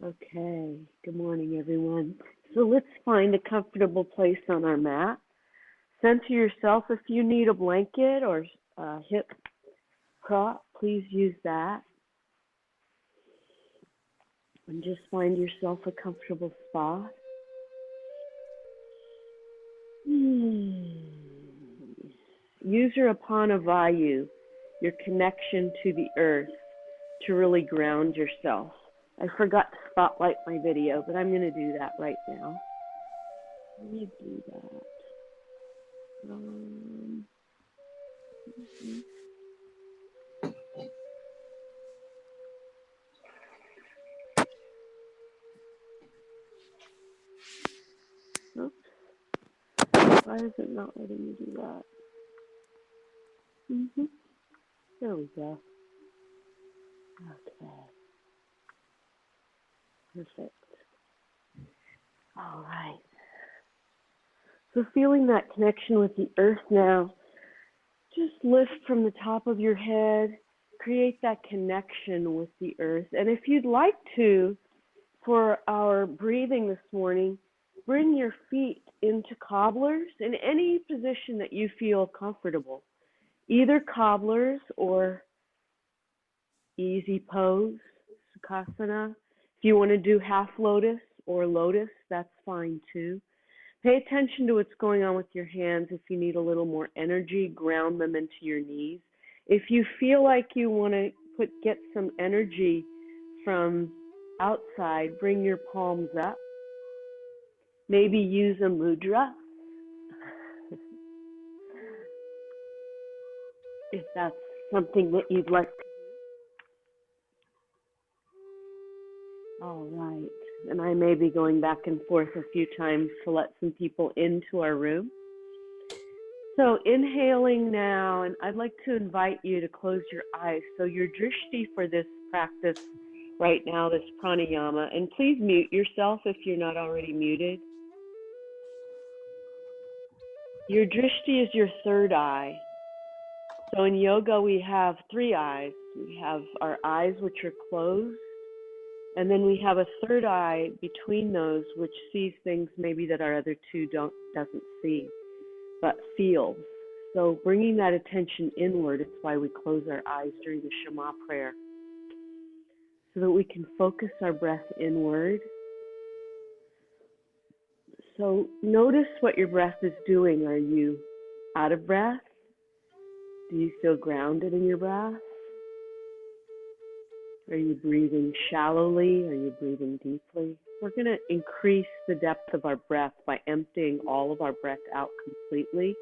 Okay, good morning, everyone. So let's find a comfortable place on our mat. Center yourself. If you need a blanket or a hip prop, please use that. And just find yourself a comfortable spot. Use your apana Vayus, your connection to the earth, to really ground yourself. I forgot to spotlight my video, but I'm going to do that right now. Let me do that. Oops. Why is it not letting me do that? There we go. Okay. Perfect. All right. So feeling that connection with the earth now, just lift from the top of your head, create that connection with the earth. And if you'd like to, for our breathing this morning, bring your feet into cobblers in any position that you feel comfortable, either cobblers or easy pose, sukhasana. If you want to do half lotus or lotus, that's fine too. Pay attention to what's going on with your hands. If you need a little more energy, ground them into your knees. If you feel like you want to get some energy from outside, bring your palms up. Maybe use a mudra if that's something that you'd like to do. All right. And I may be going back and forth a few times to let some people into our room. So inhaling now, and I'd like to invite you to close your eyes. So your drishti for this practice right now, this pranayama, and please mute yourself if you're not already muted. Your drishti is your third eye. So in yoga, we have three eyes. We have our eyes, which are closed, and then we have a third eye between those, which sees things maybe that our other two doesn't see, but feels. So bringing that attention inward, it's why we close our eyes during the Shema prayer, so that we can focus our breath inward. So notice what your breath is doing. Are you out of breath? Do you feel grounded in your breath? Are you breathing shallowly? Are you breathing deeply? We're going to increase the depth of our breath by emptying all of our breath out completely.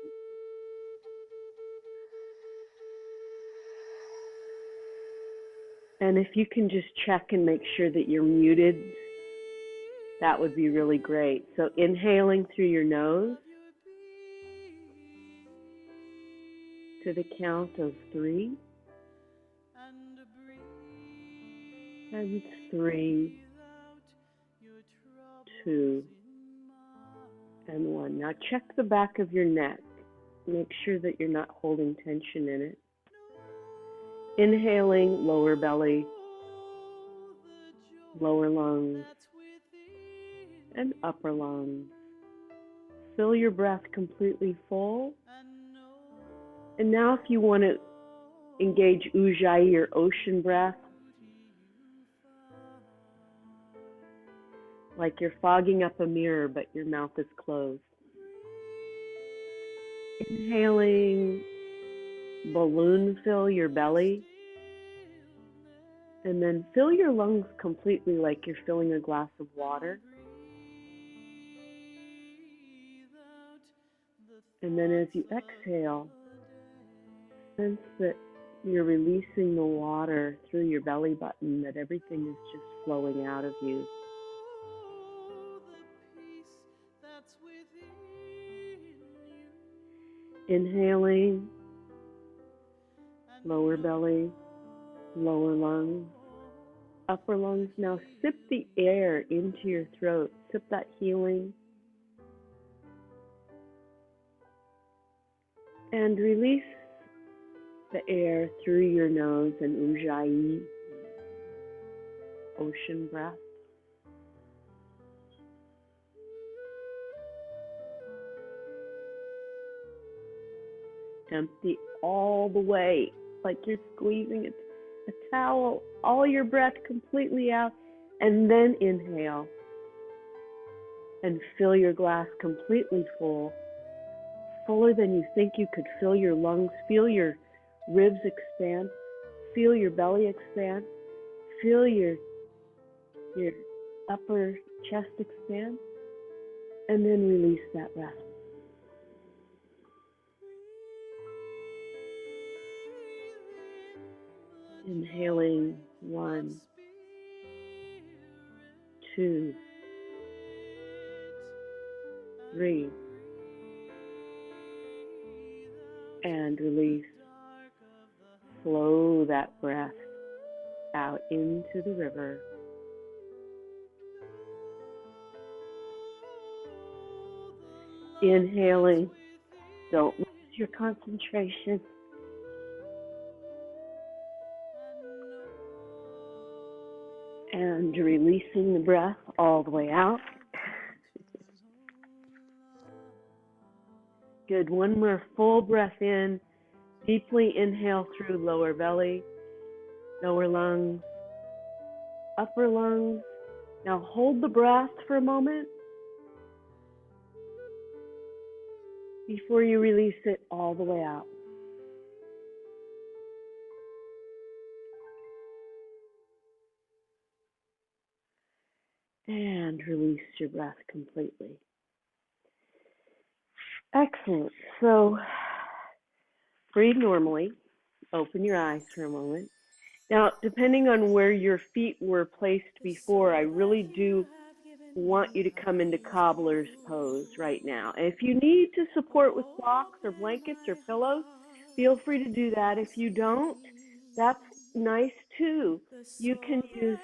And if you can just check and make sure that you're muted, that would be really great. So inhaling through your nose to the count of 3. And 3, 2, and 1. Now check the back of your neck. Make sure that you're not holding tension in it. Inhaling, lower belly, lower lungs, and upper lungs. Fill your breath completely full. And now if you want to engage ujjayi or ocean breath, like you're fogging up a mirror but your mouth is closed. Inhaling, balloon fill your belly, and then fill your lungs completely like you're filling a glass of water. And then as you exhale, sense that you're releasing the water through your belly button, that everything is just flowing out of you. Inhaling, lower belly, lower lungs, upper lungs. Now sip the air into your throat. Sip that healing. And release the air through your nose and ujjayi, ocean breath. empty all the way, like you're squeezing a towel, all your breath completely out, and then inhale and fill your glass completely full, fuller than you think you could fill your lungs. Feel your ribs expand, feel your belly expand, feel your upper chest expand, and then release that breath. Inhaling 1, 2, 3, and release. Flow that breath out into the river. Inhaling, don't lose your concentration. And releasing the breath all the way out. Good, one more full breath in. Deeply inhale through lower belly, lower lungs, upper lungs. Now hold the breath for a moment before you release it all the way out. And release your breath completely. Excellent. So breathe normally. Open your eyes for a moment. Now, depending on where your feet were placed before, I really do want you to come into cobbler's pose right now. And if you need to support with blocks or blankets or pillows, feel free to do that. If you don't, that's nice too. You can use,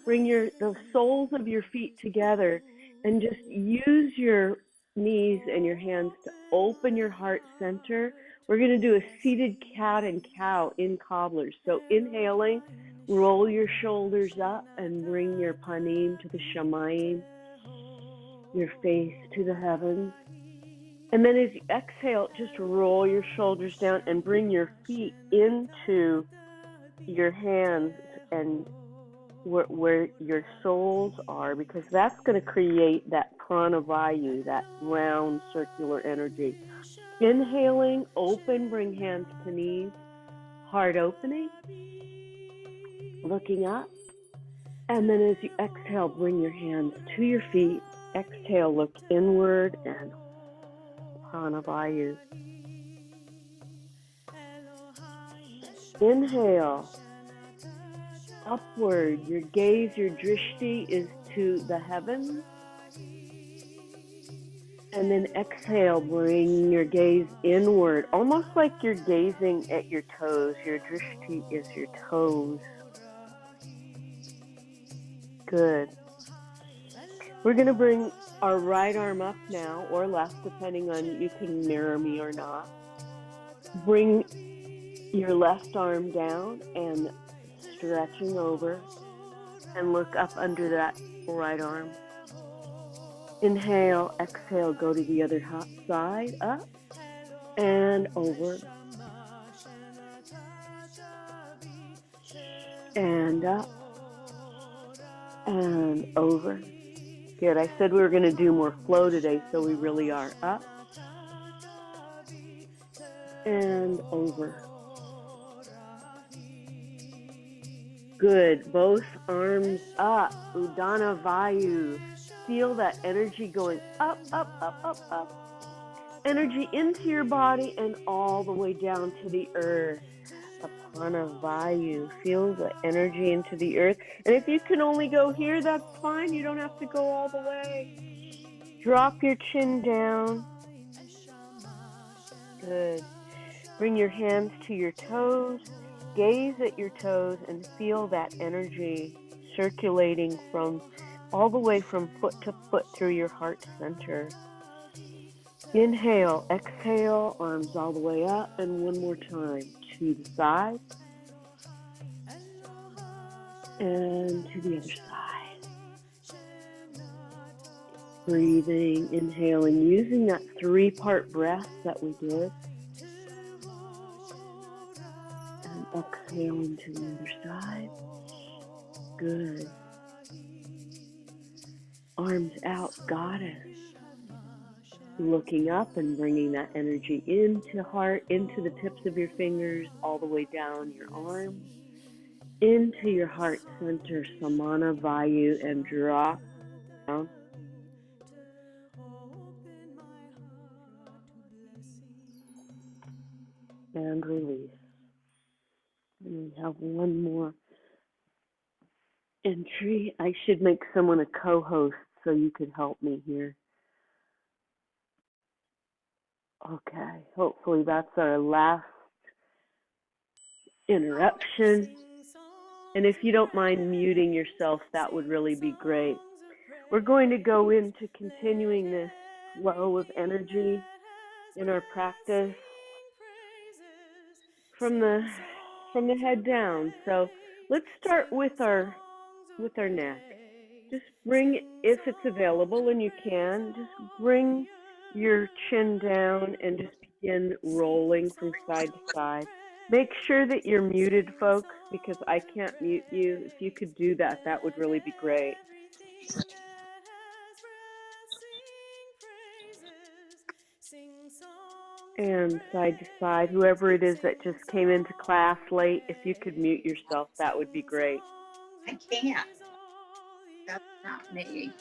bring the soles of your feet together and just use your knees and your hands to open your heart center. We're going to do a seated cat and cow in cobblers. So inhaling, roll your shoulders up and bring your panim to the shamayim, your face to the heavens. And then as you exhale, just roll your shoulders down and bring your feet into your hands and where your soles are, because that's going to create that prana vayu, that round circular energy. Inhaling, open, bring hands to knees, heart opening, looking up. And then as you exhale, bring your hands to your feet. Exhale, look inward and prana vayu. Inhale, upward, your gaze, your drishti is to the heavens. And then exhale, bring your gaze inward, almost like you're gazing at your toes. Your drishti is your toes. Good. We're going to bring our right arm up now, or left, depending on you can mirror me or not. Bring your left arm down and stretching over and look up under that right arm. Inhale, exhale, go to the other side, up and over. And up and over. Good. I said we were going to do more flow today, so we really are. Up and over. Good. Both arms up. Udana Vayu. Feel that energy going up, up, up, up, up. Energy into your body and all the way down to the earth. Apana Vayu. Feel the energy into the earth. And if you can only go here, that's fine. You don't have to go all the way. Drop your chin down. Good. Bring your hands to your toes. Gaze at your toes and feel that energy circulating from all the way from foot to foot through your heart center. Inhale, exhale, arms all the way up, and one more time to the side and to the other side. Breathing, inhaling, using that 3-part breath that we did. Exhale into the other side. Good. Arms out, Goddess. Looking up and bringing that energy into heart, into the tips of your fingers, all the way down your arms, into your heart center, Samana Vayu, and drop down. And release. And we have one more entry. I should make someone a co-host so you could help me here. Okay, hopefully that's our last interruption. And if you don't mind muting yourself, that would really be great. We're going to go into continuing this flow of energy in our practice from the head down. So let's start with our neck. Just bring, if it's available and you can, just bring your chin down and just begin rolling from side to side. Make sure that you're muted, folks, because I can't mute you. If you could do that, that would really be great. And side to side, whoever it is that just came into class late, if you could mute yourself, that would be great. I can't. That's not me.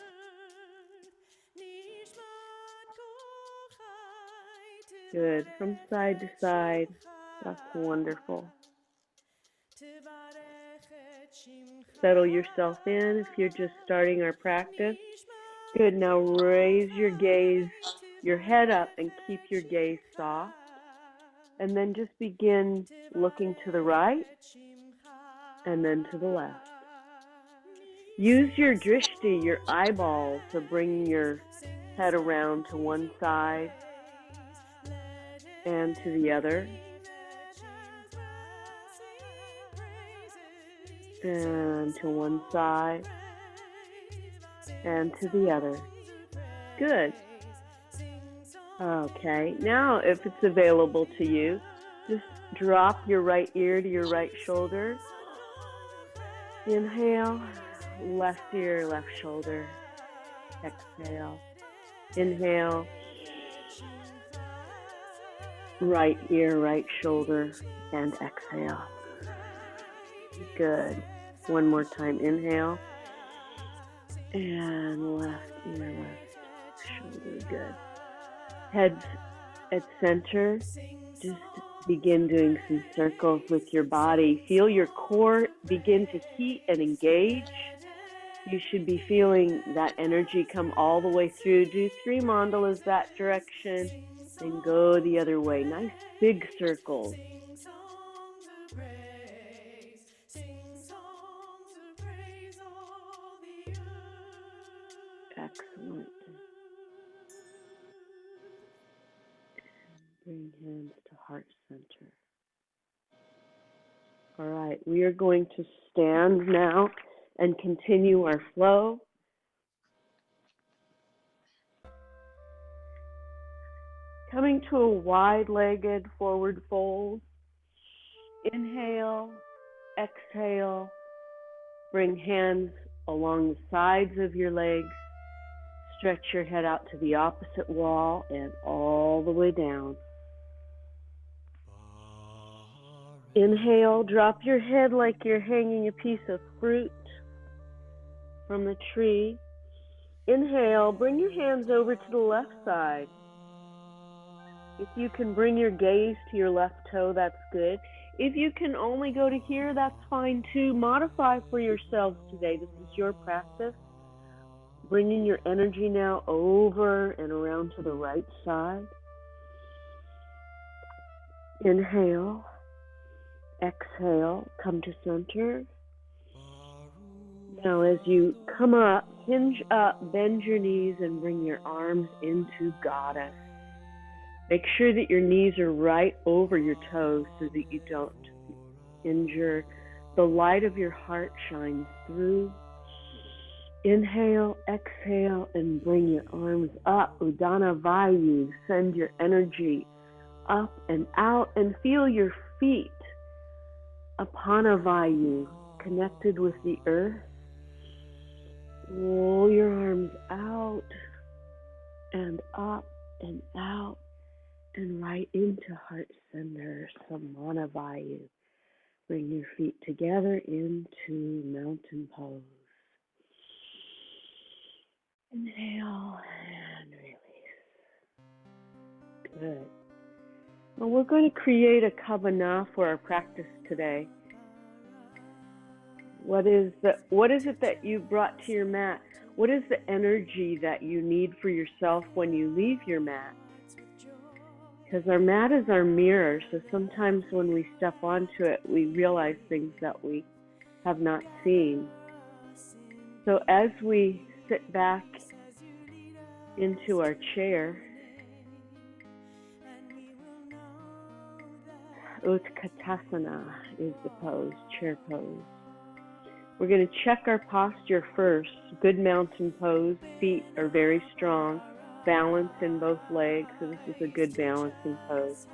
Good. From side to side. That's wonderful. Settle yourself in if you're just starting our practice. Good. Now raise your gaze, your head up, and keep your gaze soft. And then just begin looking to the right and then to the left. Use your drishti, your eyeball, to bring your head around to one side and to the other. And to one side and to the other. Good. Okay, now if it's available to you, just drop your right ear to your right shoulder. Inhale, left ear, left shoulder. Exhale. Inhale, right ear, right shoulder, and exhale. Good. One more time. Inhale. And left ear, left shoulder. Good. Head at center. Just begin doing some circles with your body. Feel your core begin to heat and engage. You should be feeling that energy come all the way through. Do 3 mandalas that direction and go the other way. Nice big circles. Excellent. Bring hands to heart center. All right, we are going to stand now and continue our flow. Coming to a wide-legged forward fold. Inhale, exhale. Bring hands along the sides of your legs. Stretch your head out to the opposite wall and all the way down. Inhale, drop your head like you're hanging a piece of fruit from the tree. Inhale, bring your hands over to the left side. If you can bring your gaze to your left toe, that's good. If you can only go to here, that's fine too. Modify for yourselves today. This is your practice. Bringing your energy now over and around to the right side. Inhale. Exhale. Come to center. Now as you come up, hinge up, bend your knees, and bring your arms into Goddess. Make sure that your knees are right over your toes so that you don't injure. The light of your heart shines through. Inhale, exhale, and bring your arms up. Udana Vayus. Send your energy up and out and feel your feet Apana Vayu, connected with the earth. Roll your arms out and up and out and right into heart center, Samana Vayu. Bring your feet together into mountain pose. Inhale and release. Good. Well, we're going to create a kavanah for our practice today. What is it that you brought to your mat? What is the energy that you need for yourself when you leave your mat? Because our mat is our mirror, so sometimes when we step onto it, we realize things that we have not seen. So as we sit back into our chair, Utkatasana is the pose, chair pose. We're going to check our posture first. Good mountain pose. Feet are very strong. Balance in both legs. So this is a good balancing pose.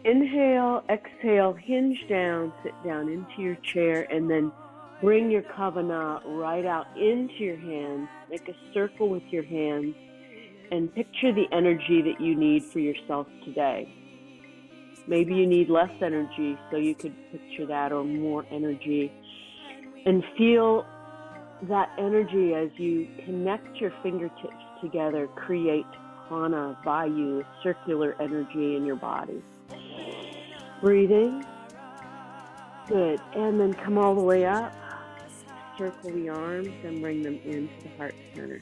Inhale, exhale, hinge down, sit down into your chair, and then bring your kavanah right out into your hands. Make a circle with your hands and picture the energy that you need for yourself today. Maybe you need less energy, so you could picture that, or more energy. And feel that energy as you connect your fingertips together, create prana, vayu, circular energy in your body. Breathing. Good. And then come all the way up. Circle the arms and bring them into the heart center.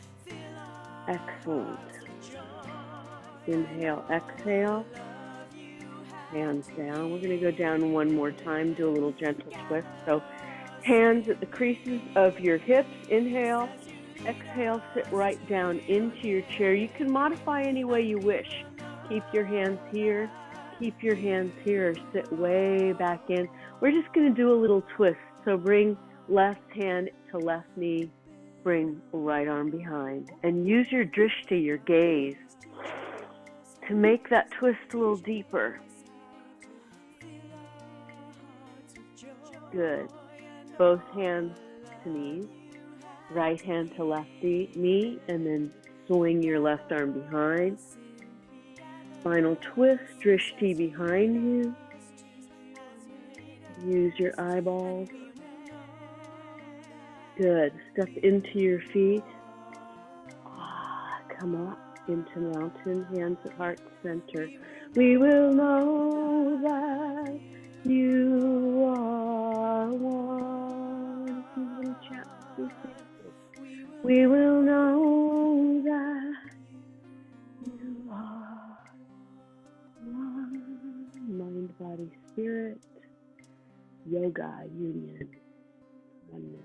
Excellent. Inhale, exhale. Hands down. We're going to go down one more time, do a little gentle twist. So hands at the creases of your hips. Inhale, exhale, sit right down into your chair. You can modify any way you wish. Keep your hands here, keep your hands here, sit way back in. We're just going to do a little twist. So bring left hand to left knee, bring right arm behind, and use your drishti, your gaze, to make that twist a little deeper. Good. Both hands to knees, right hand to left knee, and then swing your left arm behind. Final twist, drishti behind you. Use your eyeballs. Good. Step into your feet. Come up into mountain, hands at heart center. We will know that you are one. We will know that you are one. Mind, body, spirit, yoga, union, oneness.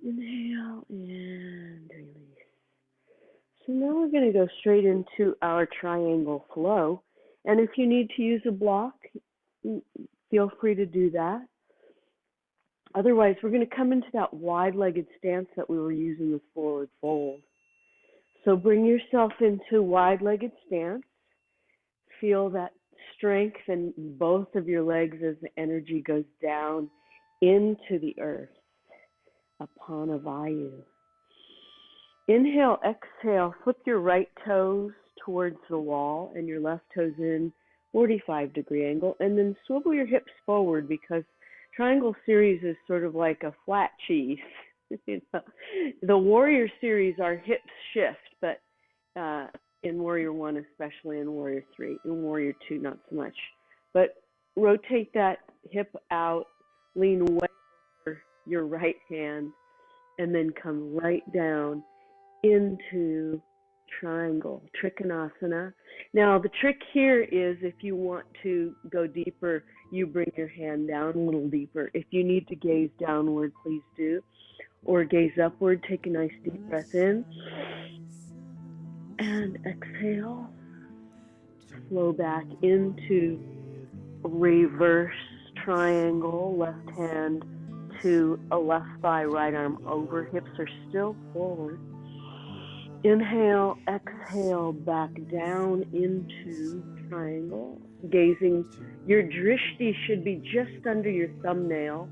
Inhale and release. So now we're going to go straight into our triangle flow. And if you need to use a block, feel free to do that. Otherwise, we're going to come into that wide-legged stance that we were using with forward fold. So bring yourself into wide-legged stance. Feel that strength in both of your legs as the energy goes down into the earth. Apana Vayu. Inhale, exhale, flip your right toes towards the wall and your left toes in 45-degree angle, and then swivel your hips forward because triangle series is sort of like a flat cheese. The warrior series, our hips shift, but in warrior 1 especially, in warrior 3, in warrior 2 not so much. But rotate that hip out, lean way over your right hand, and then come right down into triangle, Trikonasana. Now, the trick here is if you want to go deeper, you bring your hand down a little deeper. If you need to gaze downward, please do. Or gaze upward, take a nice deep breath in. And exhale. Flow back into reverse triangle, left hand to a left thigh, right arm over, hips are still forward. Inhale, exhale, back down into triangle. gazing. Your drishti should be just under your thumbnail.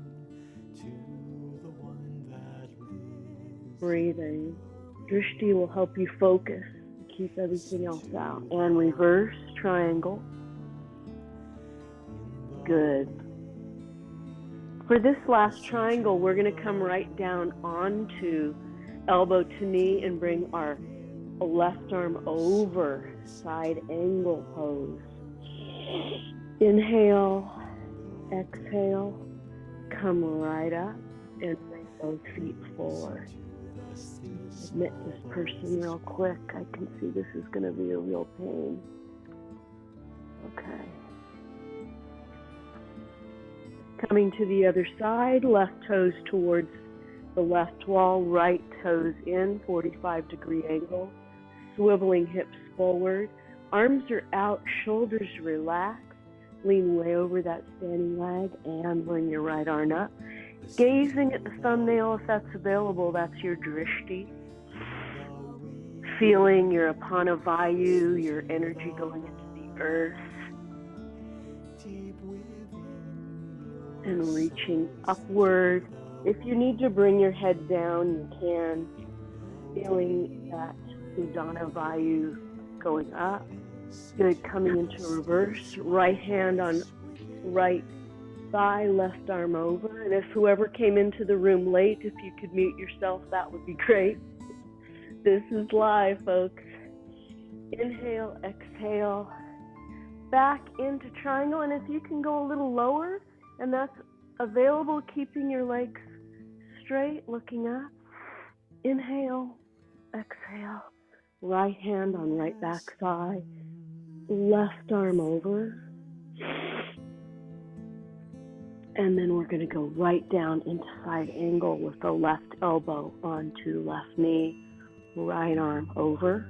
Breathing. Drishti will help you focus, keep everything else out. And reverse triangle. Good. For this last triangle, we're going to come right down onto elbow to knee and bring our left arm over, side angle pose. Inhale, exhale, come right up and bring both feet forward. Admit this person real quick. I can see this is going to be a real pain. Okay. Coming to the other side, left toes towards the left wall, right toes in, 45-degree angle, swiveling hips forward. Arms are out, shoulders relaxed. Lean way over that standing leg and bring your right arm up. Gazing at the thumbnail if that's available, that's your drishti. Feeling your apana vayu, your energy going into the earth. And reaching upward. If you need to bring your head down, you can. Feeling that Udana Vayu going up. Good, coming into reverse. Right hand on right thigh, left arm over. And if whoever came into the room late, if you could mute yourself, that would be great. This is live, folks. Inhale, exhale. Back into triangle. And if you can go a little lower, and that's available, keeping your legs straight, looking up. Inhale, exhale. Right hand on right back thigh. Left arm over. And then we're going to go right down into side angle with the left elbow onto left knee. Right arm over.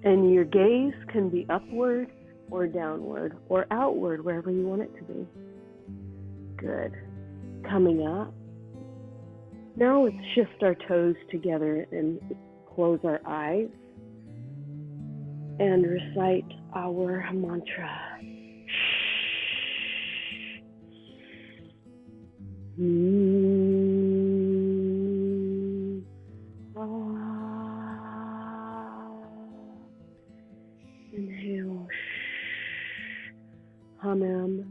And your gaze can be upward or downward or outward, wherever you want it to be. Good. Coming up. Now let's shift our toes together and close our eyes and recite our mantra. Inhale. Hamam.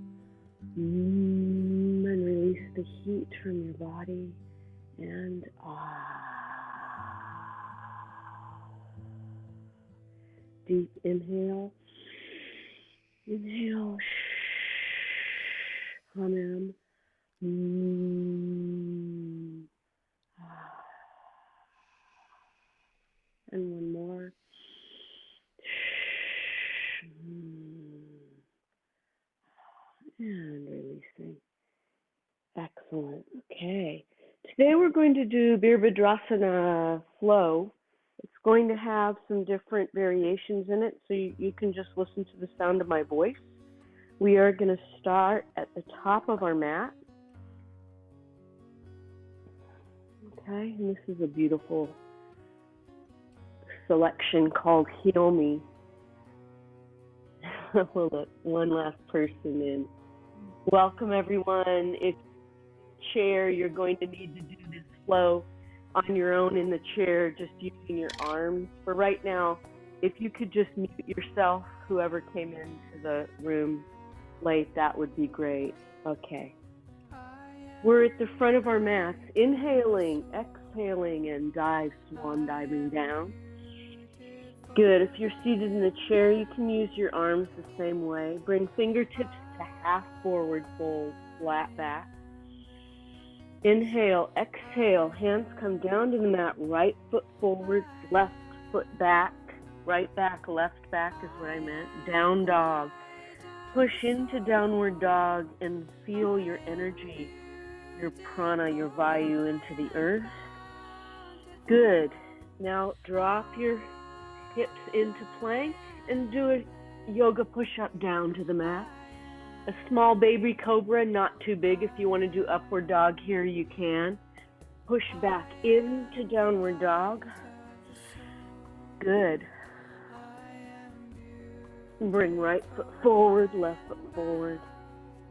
And release the heat from your body. And deep inhale. Inhale. Hamam. And one more. And releasing. Excellent. Okay. Today we're going to do Virabhadrasana flow. It's going to have some different variations in it, so you can just listen to the sound of my voice. We are going to start at the top of our mat. Okay, and this is a beautiful selection called Heal Me. We'll let one last person in. Welcome, everyone. If chair, you're going to need to do this flow on your own in the chair, just using your arms. For right now, if you could just mute yourself, whoever came into the room late, that would be great. Okay. We're at the front of our mats, inhaling, exhaling, and swan diving down. Good. If you're seated in the chair, you can use your arms the same way. Bring fingertips to half forward fold, flat back. Inhale, exhale, hands come down to the mat, right foot forward, left foot back, right back, left back is what I meant. Down dog. Push into downward dog and feel your energy, your prana, your vayu into the earth. Good. Now drop your hips into plank and do a yoga push-up down to the mat. A small baby cobra, not too big. If you want to do upward dog here, you can. Push back into downward dog. Good. Bring right foot forward, left foot forward.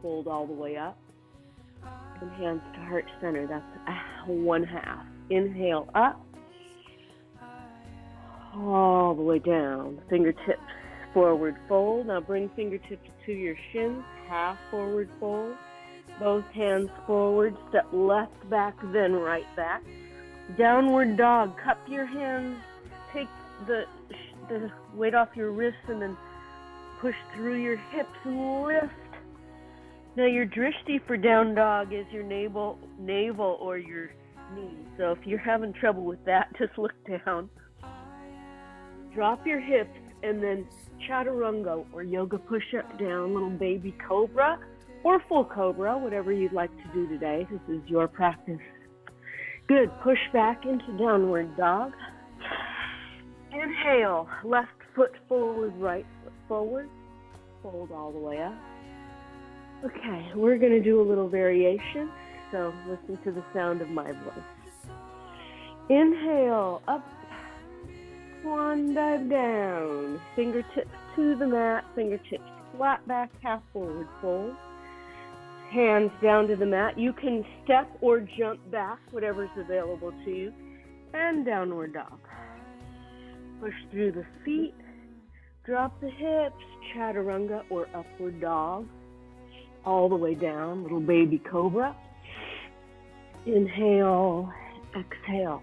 Fold all the way up. And hands to heart center. That's 1/2. Inhale up. All the way down. Fingertips forward fold. Now bring fingertips to your shins. Half forward fold. Both hands forward. Step left back, then right back. Downward dog. Cup your hands. Take the weight off your wrists and then push through your hips and lift. Now your drishti for down dog is your navel or your knees. So if you're having trouble with that, just look down. Drop your hips and then chaturanga or yoga push-up down, little baby cobra or full cobra, whatever you'd like to do today. This is your practice. Good. Push back into downward dog. Inhale. Left foot forward, right foot forward. Fold all the way up. Okay, we're going to do a little variation, so listen to the sound of my voice. Inhale, up, swan dive down, fingertips to the mat, fingertips flat back, half forward fold, hands down to the mat. You can step or jump back, whatever's available to you, and downward dog. Push through the feet, drop the hips, chaturanga or upward dog. All the way down, little baby cobra. Inhale, exhale,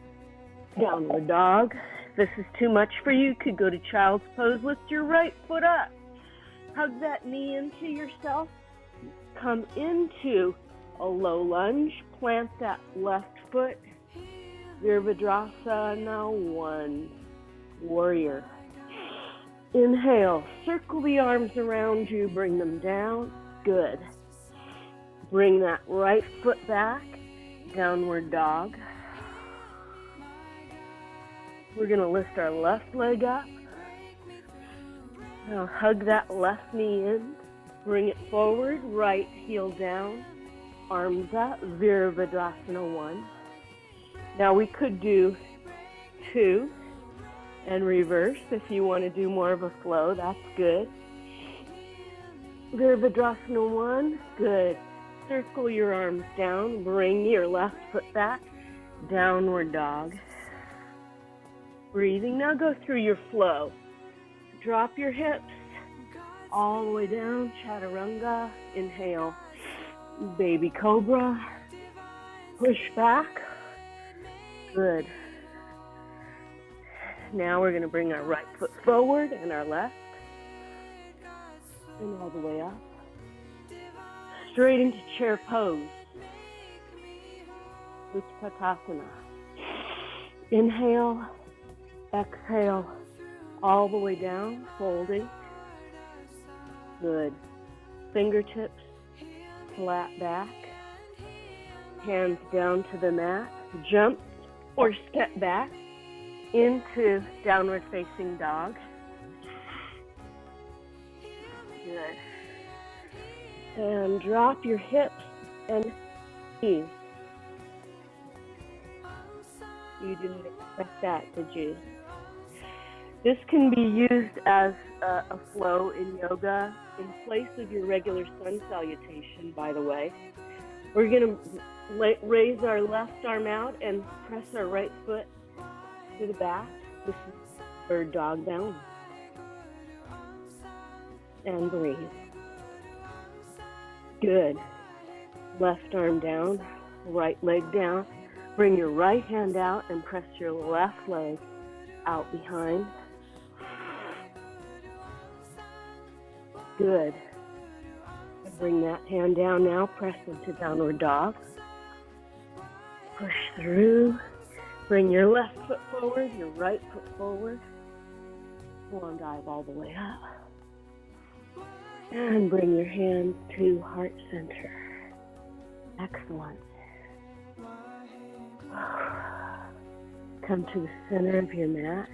downward dog. If this is too much for you, you could go to child's pose. Lift your right foot up. Hug that knee into yourself. Come into a low lunge. Plant that left foot. Virabhadrasana 1, warrior. Inhale, circle the arms around you, bring them down. Good. Bring that right foot back, downward dog. We're going to lift our left leg up. Now hug that left knee in. Bring it forward, right heel down, arms up, Virabhadrasana 1. Now we could do 2 and reverse if you want to do more of a flow. That's good. Virabhadrasana 1, good. Circle your arms down, bring your left foot back, downward dog. Breathing, now go through your flow. Drop your hips all the way down, chaturanga, inhale, baby cobra, push back, good. Now we're going to bring our right foot forward and our left. And all the way up. Straight into chair pose. Utkatasana. Inhale, exhale, all the way down, folding. Good. Fingertips flat back. Hands down to the mat. Jump or step back into downward facing dog. Good. And drop your hips and knees. You didn't expect that, did you? This can be used as a flow in yoga in place of your regular sun salutation, by the way. We're going to raise our left arm out and press our right foot to the back. This is bird dog balance. And breathe. Good. Left arm down, right leg down. Bring your right hand out and press your left leg out behind. Good. Bring that hand down now, press into downward dog. Push through. Bring your left foot forward, your right foot forward. Swan dive all the way up. And bring your hands to heart center. Excellent. Come to the center of your mat.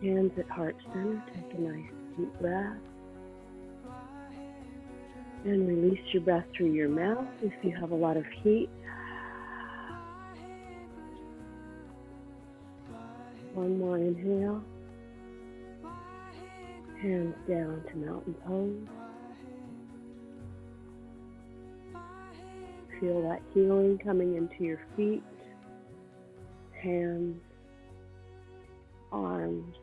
Hands at heart center. Take a nice deep breath. And release your breath through your mouth if you have a lot of heat. One more inhale. Hands down to mountain pose. Feel that healing coming into your feet, hands, arms.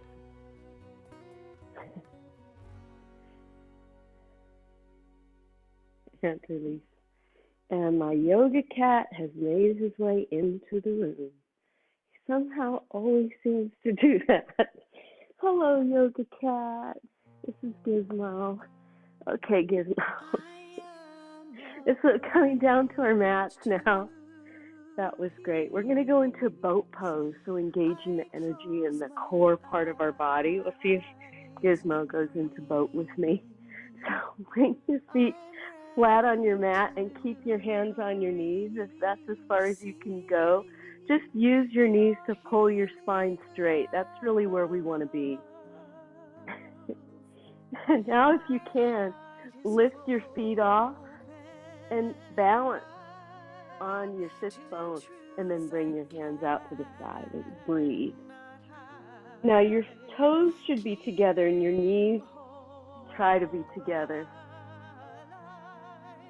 And release. And my yoga cat has made his way into the room. He somehow always seems to do that. Hello, yoga cat. This is Gizmo. Okay, Gizmo. It's coming down to our mats now. That was great. We're going to go into boat pose, so engaging the energy in the core part of our body. We'll see if Gizmo goes into boat with me. So bring your feet flat on your mat and keep your hands on your knees if that's as far as you can go. Just use your knees to pull your spine straight. That's really where we want to be. And now if you can, lift your feet off and balance on your sits bone, and then bring your hands out to the side and breathe. Now your toes should be together and your knees try to be together.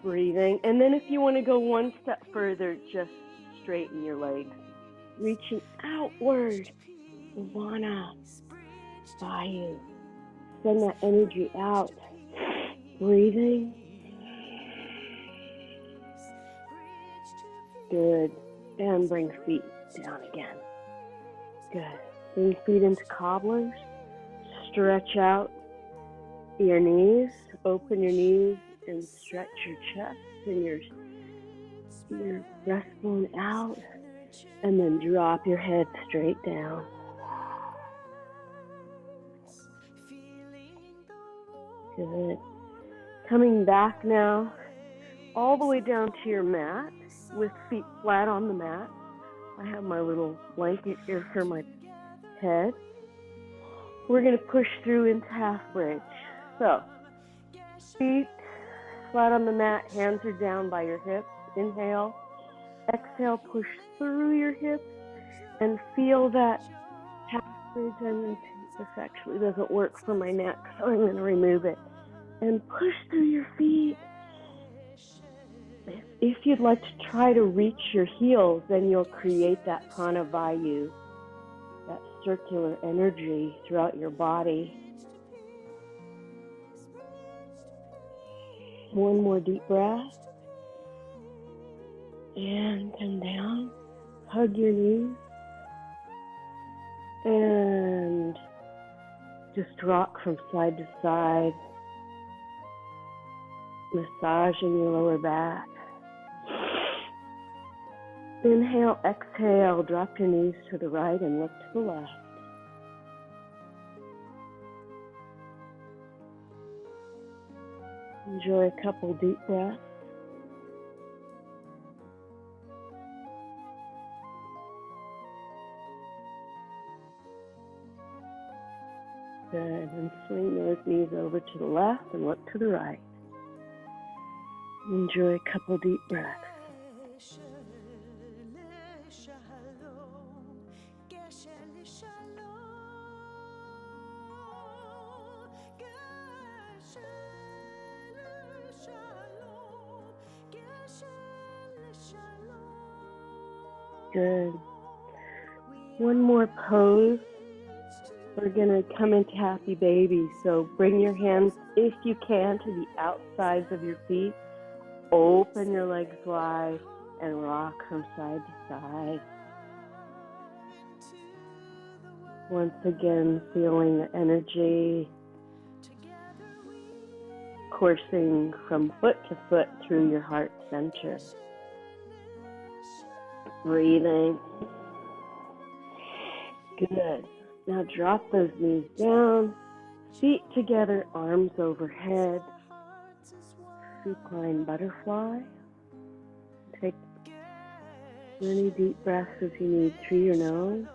Breathing. And then if you want to go one step further, just straighten your legs. Reaching outward. Vana. Vayus. Send that energy out. Breathing. Good. And bring feet down again. Good. Bring feet into cobblers. Stretch out your knees. Open your knees and stretch your chest and your breastbone out. And then drop your head straight down. Good. Coming back now, all the way down to your mat, with feet flat on the mat. I have my little blanket here for my head. We're going to push through into half bridge. So, feet flat on the mat, hands are down by your hips. Inhale. Exhale, push through your hips and feel that half bridge. This actually doesn't work for my neck, so I'm going to remove it. And push through your feet. If you'd like to try to reach your heels, then you'll create that prana vayu, that circular energy throughout your body. One more deep breath. And come down. Hug your knees. And just rock from side to side. Massaging your lower back. Inhale, exhale, drop your knees to the right and look to the left. Enjoy a couple deep breaths. Good, and swing those knees over to the left and look to the right. Enjoy a couple deep breaths. Good. One more pose. We're going to come into happy baby. So bring your hands, if you can, to the outsides of your feet. Open your legs wide and rock from side to side. Once again, feeling the energy coursing from foot to foot through your heart center. Breathing. Good. Now drop those knees down, feet together, arms overhead. Supine butterfly. Take as many deep breaths as you need through your nose.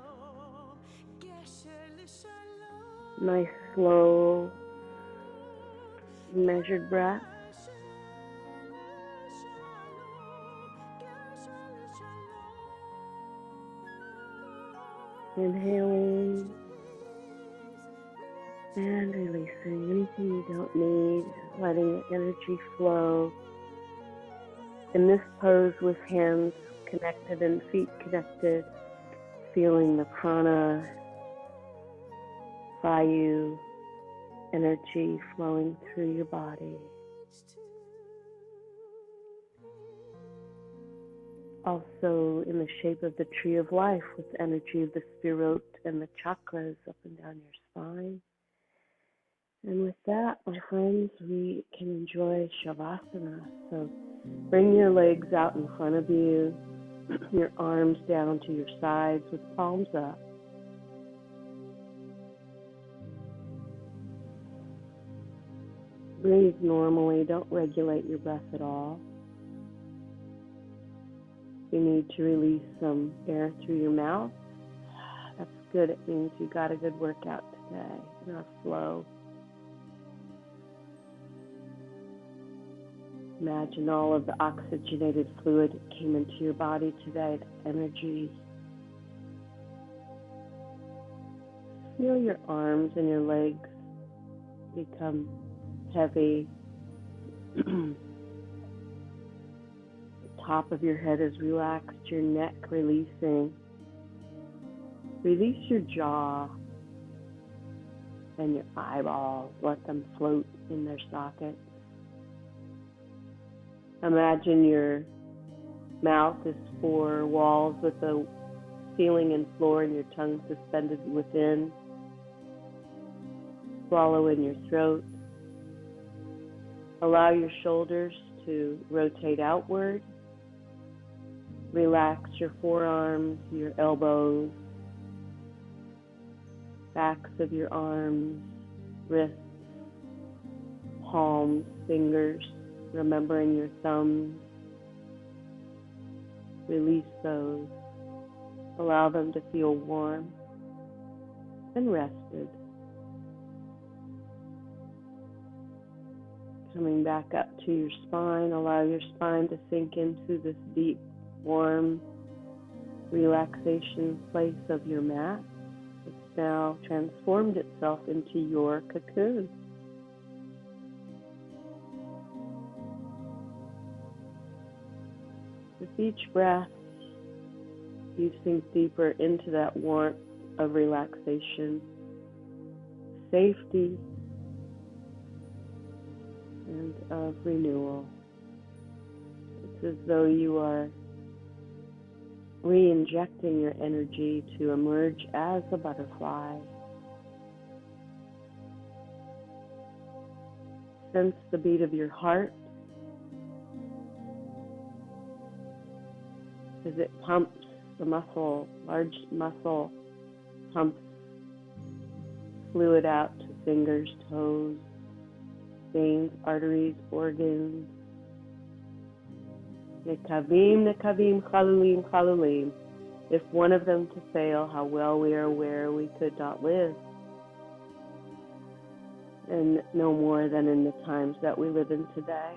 Nice, slow, measured breath. Inhaling And releasing anything you don't need, letting the energy flow. In this pose with hands connected and feet connected, feeling the prana, Vayus energy flowing through your body. Also in the shape of the tree of life with the energy of the Spirot and the chakras up and down your spine. And with that, my friends, we can enjoy Shavasana. So bring your legs out in front of you, your arms down to your sides with palms up. Breathe normally, don't regulate your breath at all. If you need to release some air through your mouth, that's good. It means you got a good workout today in our flow. Imagine all of the oxygenated fluid that came into your body today, the energy. Feel your arms and your legs become heavy. The top of your head is relaxed, your neck releasing. Release your jaw and your eyeballs. Let them float in their sockets. Imagine your mouth is four walls with a ceiling and floor and your tongue suspended within. Swallow in your throat. Allow your shoulders to rotate outward. Relax your forearms, your elbows, backs of your arms, wrists, palms, fingers, remembering your thumbs. Release those. Allow them to feel warm and rested. Coming back up to your spine, allow your spine to sink into this deep, warm relaxation place of your mat. It's now transformed itself into your cocoon. With each breath, you sink deeper into that warmth of relaxation, safety, and of renewal. It's as though you are re-injecting your energy to emerge as a butterfly. Sense the beat of your heart as it pumps the muscle, large muscle pumps fluid out to fingers, toes, veins, arteries, organs. Nekavim, nekavim, chalulim, chalulim. If one of them to fail, how well we are aware we could not live. And no more than in the times that we live in today.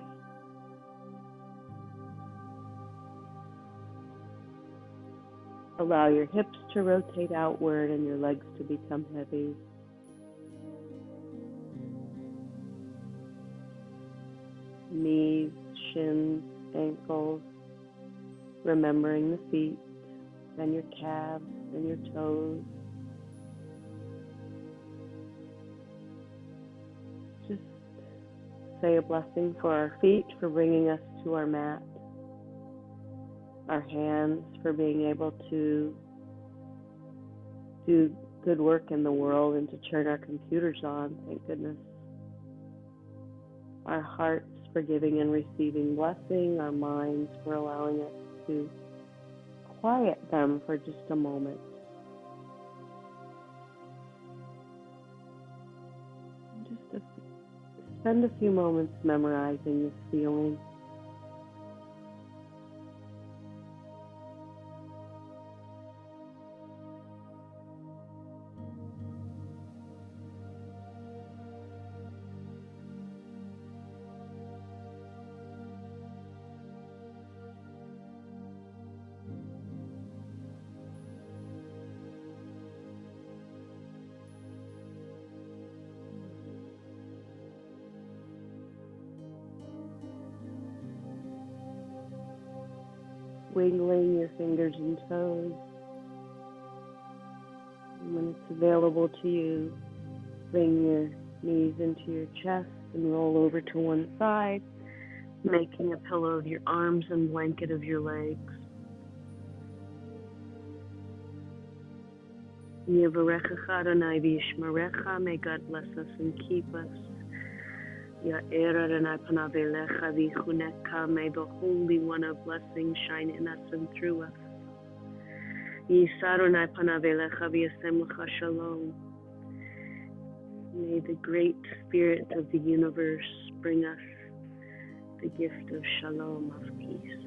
Allow your hips to rotate outward and your legs to become heavy. Knees, shins, ankles, remembering the feet and your calves and your toes. Just say a blessing for our feet for bringing us to our mat, our hands for being able to do good work in the world and to turn our computers on, thank goodness. Our hearts for giving and receiving blessing, our minds for allowing us to quiet them for just a moment. Spend a few moments memorizing this feeling. wiggling your fingers and toes. And when it's available to you, bring your knees into your chest and roll over to one side, making a pillow of your arms and blanket of your legs. Yevarechecha Adonai v'yishmerecha. May God bless us and keep us. Ya'er Adonai panav elecha v'yichuneka. May the Holy One of blessing shine in us and through us. Yisar Adonai panav elecha v'yasem lecha shalom. May the great Spirit of the universe bring us the gift of shalom, of peace.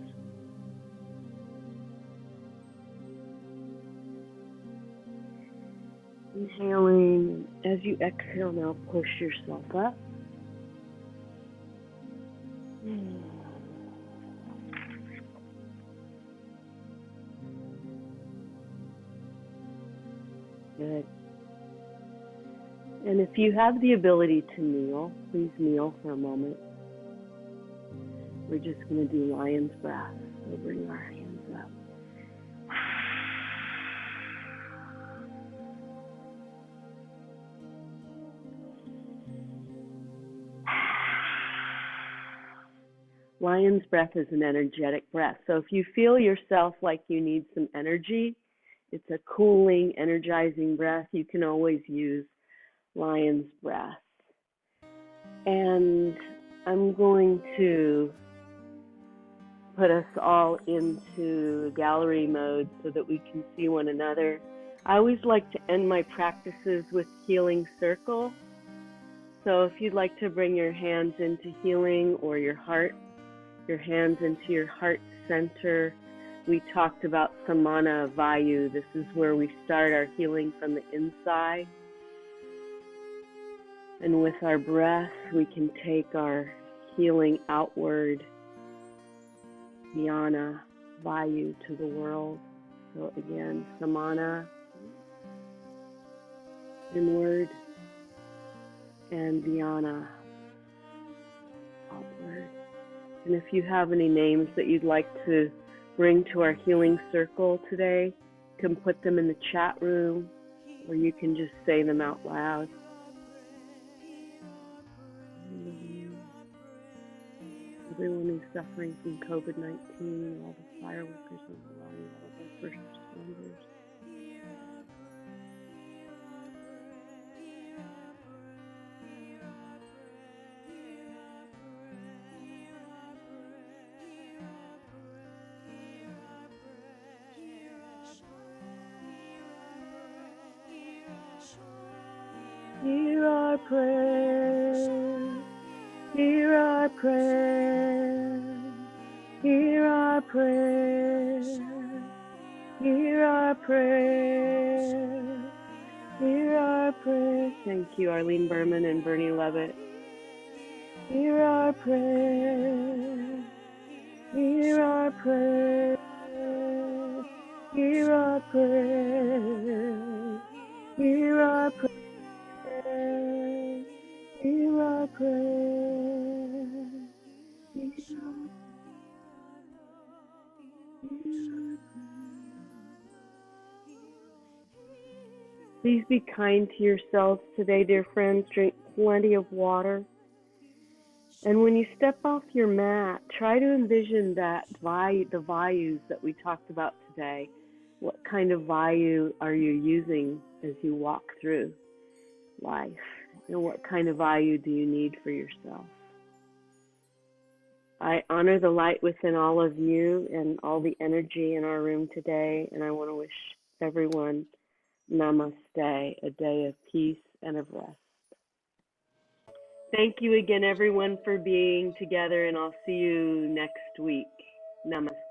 Inhaling, as you exhale now, push yourself up. Good. And if you have the ability to kneel, please kneel for a moment. We're just going to do lion's breath. We'll bring our hands up. Lion's breath is an energetic breath. So if you feel yourself like you need some energy, it's a cooling, energizing breath, you can always use lion's breath. And I'm going to put us all into gallery mode so that we can see one another. I always like to end my practices with healing circle. So if you'd like to bring your hands into healing, or your heart, your hands into your heart center. We talked about samana vayu. This is where we start our healing from the inside. And with our breath, we can take our healing outward, dhyana, vayu, to the world. So again, samana, inward, and dhyana, outward. And if you have any names that you'd like to bring to our healing circle today, you can put them in the chat room, or you can just say them out loud. Everyone who's suffering from COVID-19, all the fire workers on the line, all of our first responders. Hear our prayer, hear our prayer, hear our prayer, hear our prayer, hear our prayer. Thank you, Arlene Berman and Bernie Levitt. Hear our prayer, hear our prayer, hear our prayer, hear our prayer. Hear our prayer. Please be kind to yourselves today, dear friends. Drink plenty of water. And when you step off your mat, try to envision that the vayus that we talked about today. What kind of vayu are you using as you walk through life? And what kind of vayu do you need for yourself? I honor the light within all of you and all the energy in our room today, and I want to wish everyone namaste, a day of peace and of rest. Thank you again, everyone, for being together, and I'll see you next week. Namaste.